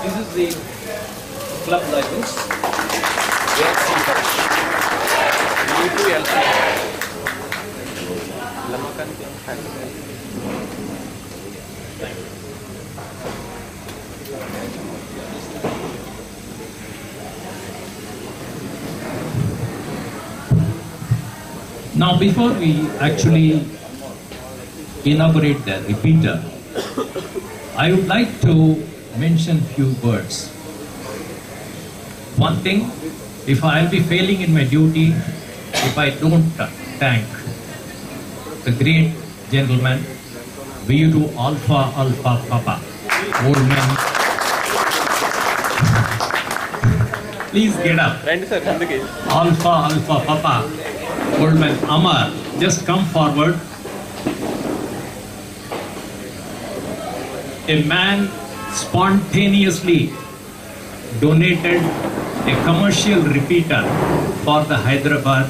This is the club license. Now, before we actually inaugurate the repeater, I would like to mention few words. One thing, if I'll be failing in my duty, if I don't thank the great gentleman, Veeru Alpha Alpha Papa, old man. Please get up. Alpha Alpha Papa, old man Amar, just come forward. A man spontaneously donated a commercial repeater for the Hyderabad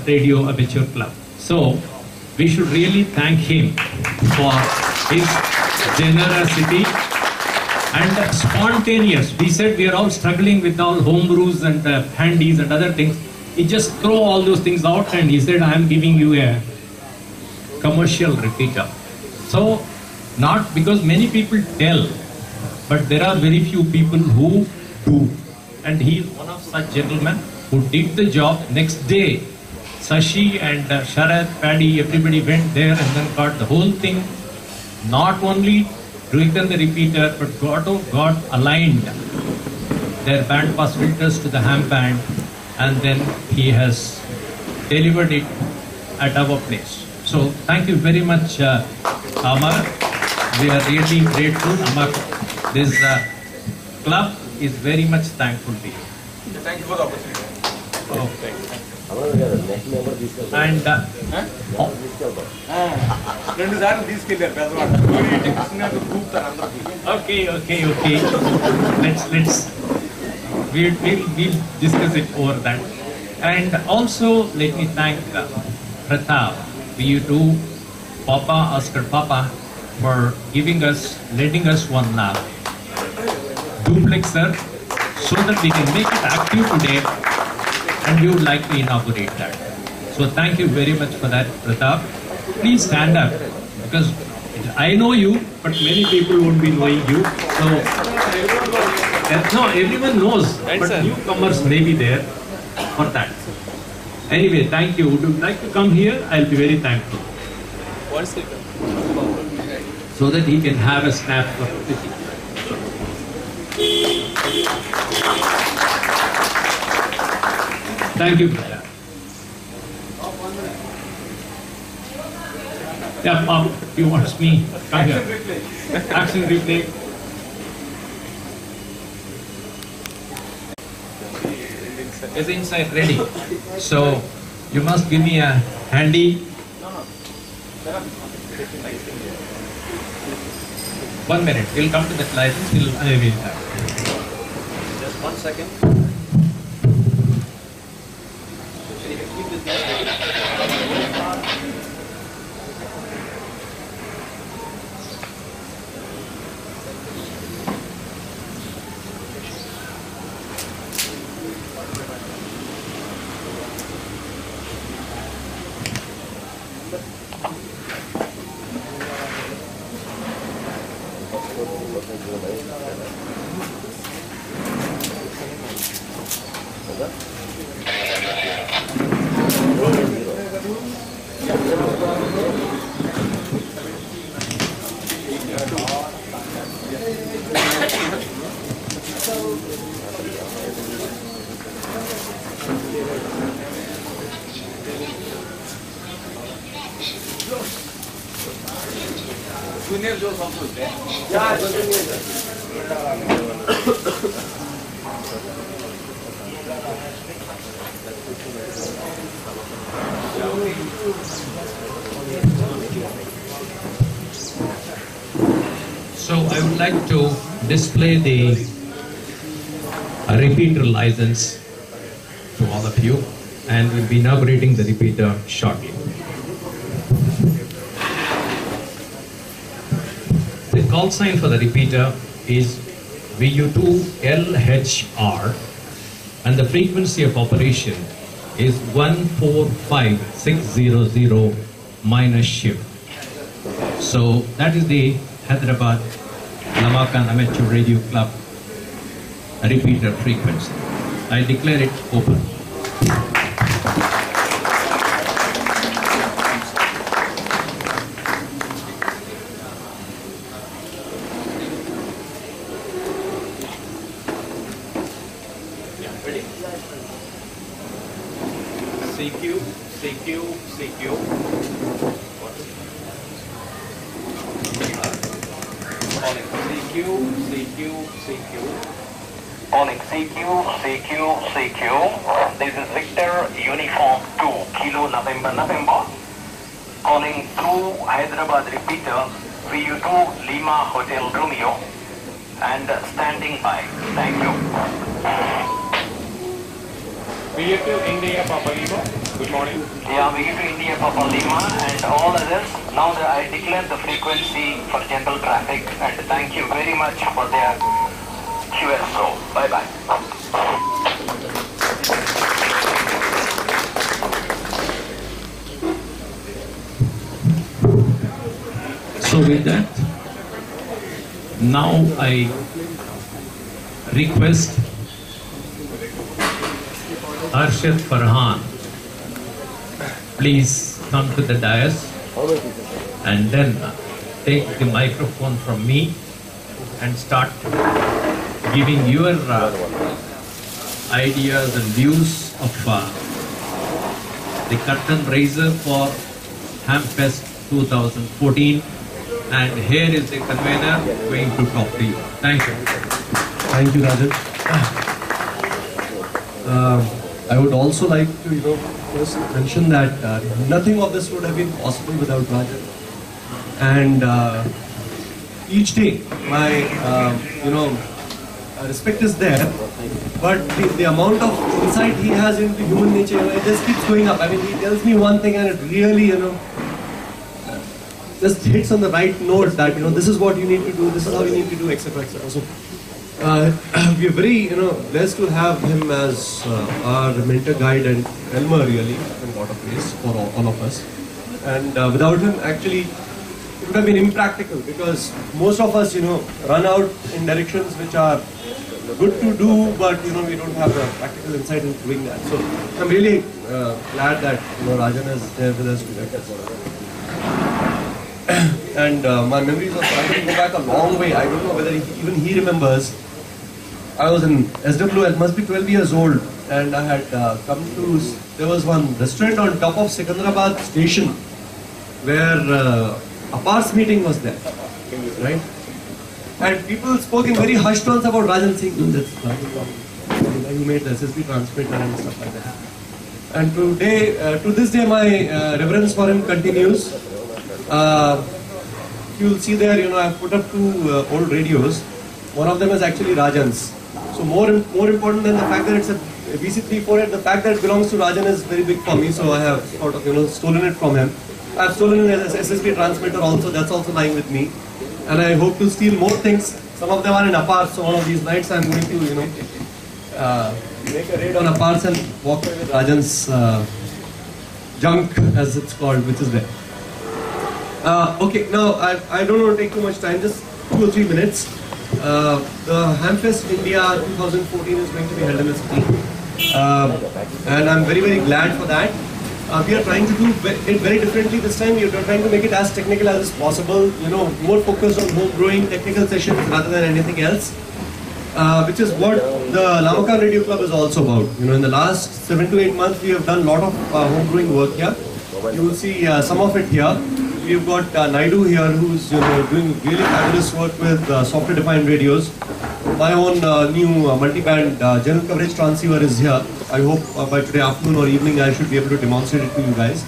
Radio Amateur Club. So we should really thank him for his generosity and spontaneous. We said we are all struggling with all home brews and handies and other things. He just threw all those things out and he said, I am giving you a commercial repeater. So, not because many people tell, but there are very few people who do. And he is one of such gentlemen who did the job. Next day, Sashi and Sharad, Paddy, everybody went there and then got the whole thing, not only doing the repeater, but got aligned their band pass filters to the ham band, and then he has delivered it at our place. So thank you very much, Amar. We are really grateful. Amar, this club is very much thankful to you. Thank you for the opportunity. Okay. And okay. We'll discuss it over that. And also let me thank Pratap, VU2, Papa, Oscar Papa, for letting us one duplexer so that we can make it active today, and we would like to inaugurate that. So thank you very much for that, Pratap. Please stand up, because I know you, but many people won't be knowing you. So no, everyone knows, but newcomers may be there for that. Anyway, thank you. Would you like to come here? I'll be very thankful. So that he can have a snap for pity. Thank you, brother. Yeah, Pop, you want me? Come here. Action replay. Is inside ready? So you must give me a handy. 1 minute. We'll come to that license. We'll unveil that. Just 1 second. So I would like to display the repeater license to all of you, and we'll be inaugurating the repeater shortly. call sign for the repeater is VU2LHR, and the frequency of operation is 145600 minus shift. So that is the Hyderabad Lamakan Amateur Radio Club repeater frequency. I declare it open. CQ, CQ, CQ. Calling CQ, CQ, CQ. Calling CQ, CQ, CQ. This is Victor Uniform 2, Kilo November, November. Calling through Hyderabad repeater, VU2 Lima Hotel Romeo, and standing by. Thank you. VU2 India Papa Lima, good morning. Yeah, VU2 India Papa Lima and all others. Now that I declare the frequency for general traffic, and thank you very much for their QSO. Bye bye. So with that, now I request Arshad Farhan, please come to the dais and then take the microphone from me and start giving your ideas and views of the curtain raiser for Hamfest 2014. And here is the convener going to talk to you. Thank you. Thank you, Rajan. I would also like to, first mention that nothing of this would have been possible without Rajan. And each day, my, respect is there, but the amount of insight he has into human nature, it just keeps going up. I mean, he tells me one thing and it really, just hits on the right note that, this is what you need to do, this is how you need to do, etc., etc. So, we are very, blessed to have him as our mentor, guide, and helmer, really, in a lot of ways, for all of us. And without him, actually, it would have been impractical, because most of us, run out in directions which are good to do, but, we don't have the practical insight into doing that. So, I'm really glad that, Rajan is there with us today. And my memories of Rajan go back a long way. I don't know whether even he remembers. I was in SWL, must be 12 years old, and I had come to, there was one restaurant on top of Secunderabad station where a PARS meeting was there, right? And people spoke in very hushed tones about Rajan Singh. That's Rajan, who made the SSB transmitter and stuff like that. And today, to this day, my reverence for him continues. You'll see there, I've put up two old radios. One of them is actually Rajan's. So more important than the fact that it's a VC348, the fact that it belongs to Rajan is very big for me. So I have sort of, stolen it from him. I've stolen an SSB transmitter also. That's also lying with me. And I hope to steal more things. Some of them are in APARS. So one of these nights I'm going to, make a raid on APARS and walk away with Rajan's junk, as it's called, which is there. Okay, now I don't want to take too much time, just 2 or 3 minutes. The Hamfest India 2014 is going to be held in the city, and I'm very, very glad for that. We are trying to do it very differently this time. We are trying to make it as technical as possible, more focused on home growing technical sessions rather than anything else, which is what the Lamakan Radio Club is also about. In the last 7 to 8 months, we have done a lot of home growing work here. You will see some of it here. We've got Naidu here, who's doing really fabulous work with software-defined radios. My own new multi-band general coverage transceiver is here. I hope by today afternoon or evening I should be able to demonstrate it to you guys.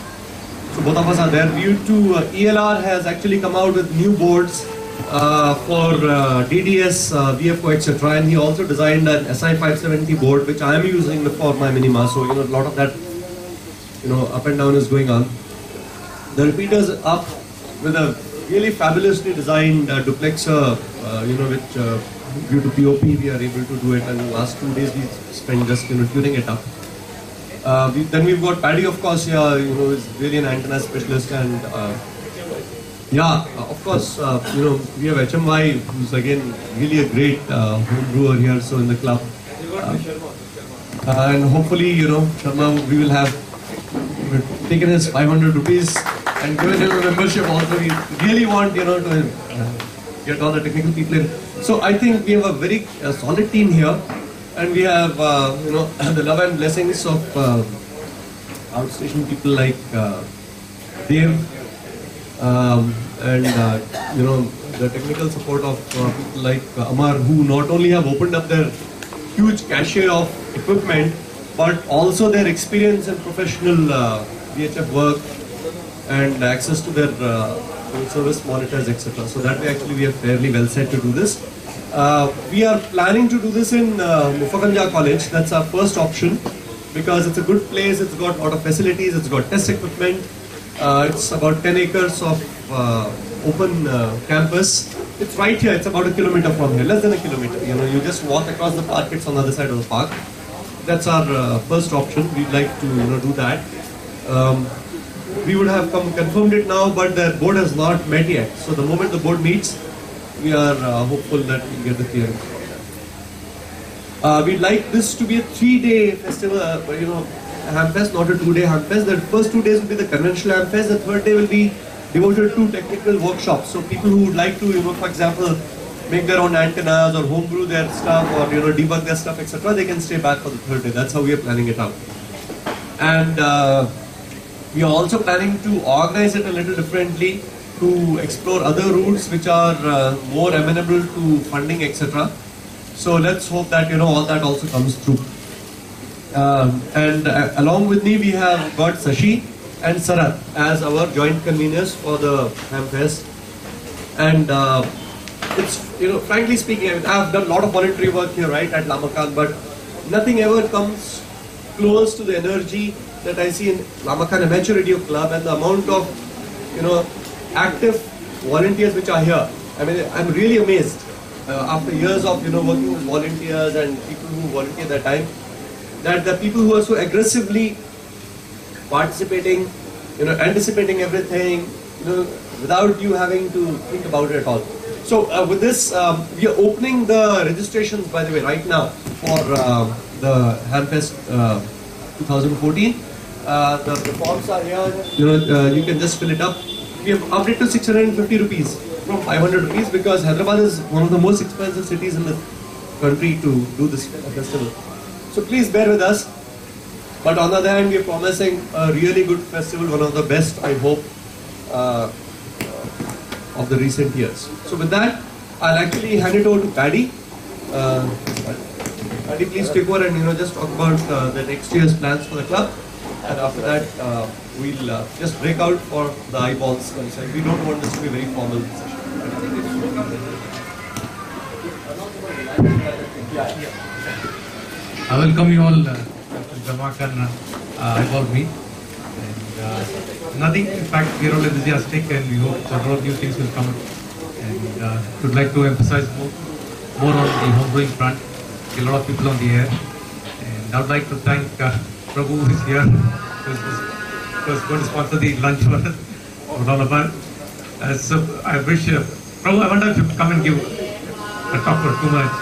So both of us are there. VU2 ELR has actually come out with new boards for DDS, VFO, etc. And he also designed an SI570 board, which I am using for my Minima. So a lot of that, up and down is going on. The repeaters up with a really fabulously designed duplexer, which due to POP we are able to do it, and the last 2 days we spent just tuning it up. Then we've got Paddy, of course, here, is really an antenna specialist, and of course, we have HMY, who's again really a great home brewer here, so in the club. And hopefully, Sharma, we will have taken his 500 rupees and given him a membership also. We really want, to get all the technical people in. So I think we have a very solid team here, and we have, the love and blessings of outstation people like Dev, and the technical support of people like Amar, who not only have opened up their huge cache of equipment, but also their experience in professional VHF work and access to their service monitors, etc. So that way actually we are fairly well set to do this. We are planning to do this in Mufakanja College. That's our first option because it's a good place, it's got a lot of facilities, it's got test equipment, it's about 10 acres of open campus. It's right here, it's about 1 kilometer from here, less than 1 kilometer. You just walk across the park, it's on the other side of the park. That's our first option. We'd like to do that. We would have confirmed it now, but the board has not met yet. So the moment the board meets, we are hopeful that we'll get the clearance. We'd like this to be a 3-day festival, Hamfest, not a 2-day Hamfest. The first 2 days will be the conventional Hamfest. The third day will be devoted to technical workshops. So people who would like to, for example, make their own antennas or homebrew their stuff or debug their stuff, etc., they can stay back for the third day. That's how we are planning it out. And we are also planning to organize it a little differently to explore other routes which are more amenable to funding, etc. So let's hope that all that also comes through. And along with me, we have got Sashi and Sarat as our joint conveners for the Hamfest. And it's, frankly speaking, I've done a lot of voluntary work here, right, at Lamakan, but nothing ever comes close to the energy that I see in Lamakan Amateur Radio Club and the amount of, active volunteers which are here. I mean, I'm really amazed after years of, working with volunteers and people who volunteer their time, that the people who are so aggressively participating, anticipating everything, without you having to think about it at all. So with this, we are opening the registrations, by the way, right now for the Hamfest 2014. The forms are here. You can just fill it up. We have upped it to 650 rupees from 500 rupees because Hyderabad is one of the most expensive cities in the country to do this festival. So please bear with us. But on the other hand, we are promising a really good festival, one of the best, I hope, of the recent years. So with that, I'll actually hand it over to Paddy. Paddy, please take over and just talk about the next year's plans for the club. And after that, we'll just break out for the eyeballs. We don't want this to be a very formal session. I welcome you all to Lamakan eyeball meet. And nothing, in fact, we are all enthusiastic and we hope a lot of new things will come. And would like to emphasize more on the homebrewing front. A lot of people on the air. And I would like to thank Prabhu, who is here, who was going to sponsor the lunch for us, for all of us. So I wish, Prabhu, I wonder if you could come and give a talk for 2 minutes.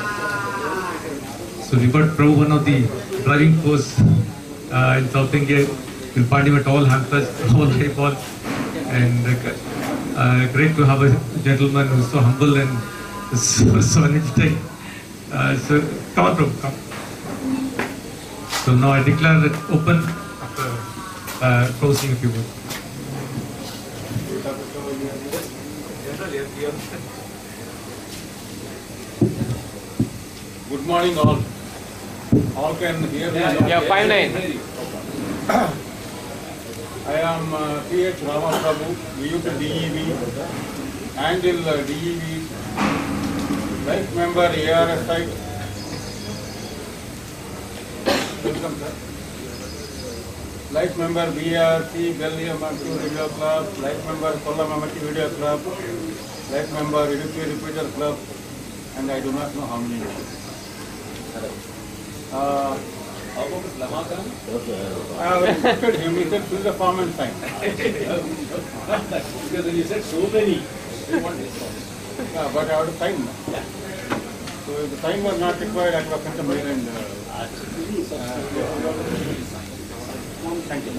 So we got Prabhu, one of the driving force in South India. You'll find him at all Hamfest, all Hayball. And great to have a gentleman who's so humble and so energetic. So come on, Prabhu, come. So now I declare it open after closing a few words. Good morning all. All can hear me? Yeah, 5-9. I am P.H. Ramaprabhu, VU to DEV, Angel DEV, Life member ARSI. Welcome, sir. life member BRC, Belliamantu Radio Club, life member Kollamamati Video Club, life member Idukki Repeater Club, and I do not know how many. I have respected him. He said, fill the form and sign. Because when you said so many, we want this one. Yeah, but I have to sign. So if the sign was not required, I would have sent a mail and. Thank you.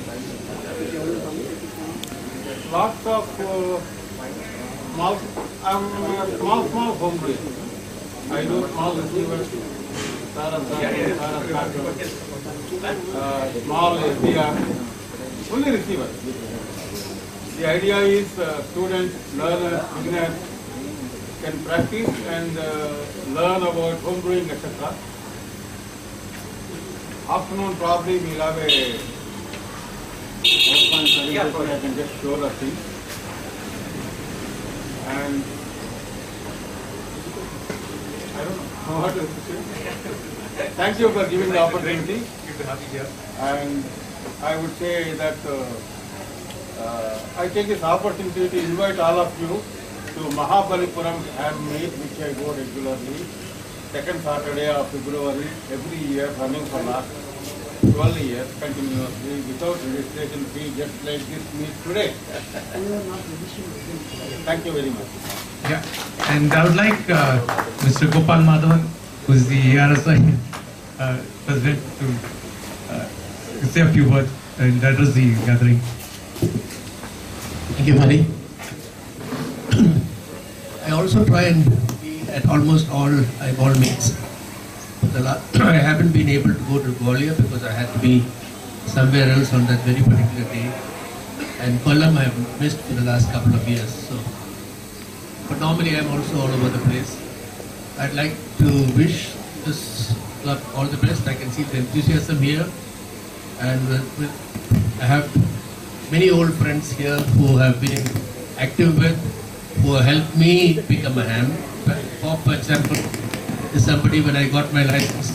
Lots of small home brew. I do small receivers. Small SDR, only receiver. The idea is students, learners, beginners can practice and learn about home brewing, etc. Afternoon probably we'll have a presentation. I can just show the thing. And I don't know what to say. Thank you for giving the opportunity. Good to have you here. And I would say that I take this opportunity to invite all of you to Mahabalipuram Handmeet, which I go regularly, second Saturday of February, every year, running for last 12 years continuously, without registration fee, just like this meet today. Thank you very much. Yeah, and I would like Mr. Gopal Madhavan, who is the ARSI president, to say a few words and address the gathering. Thank you, Mani. I also try and be at almost all meets. I haven't been able to go to Gwalior because I had to be somewhere else on that very particular day. And Kollam I have missed for the last couple of years. So, but normally I'm also all over the place. I'd like to wish this club all the best. I can see the enthusiasm here, and I have many old friends here who have been active with, who have helped me become a ham. For example, is somebody when I got my license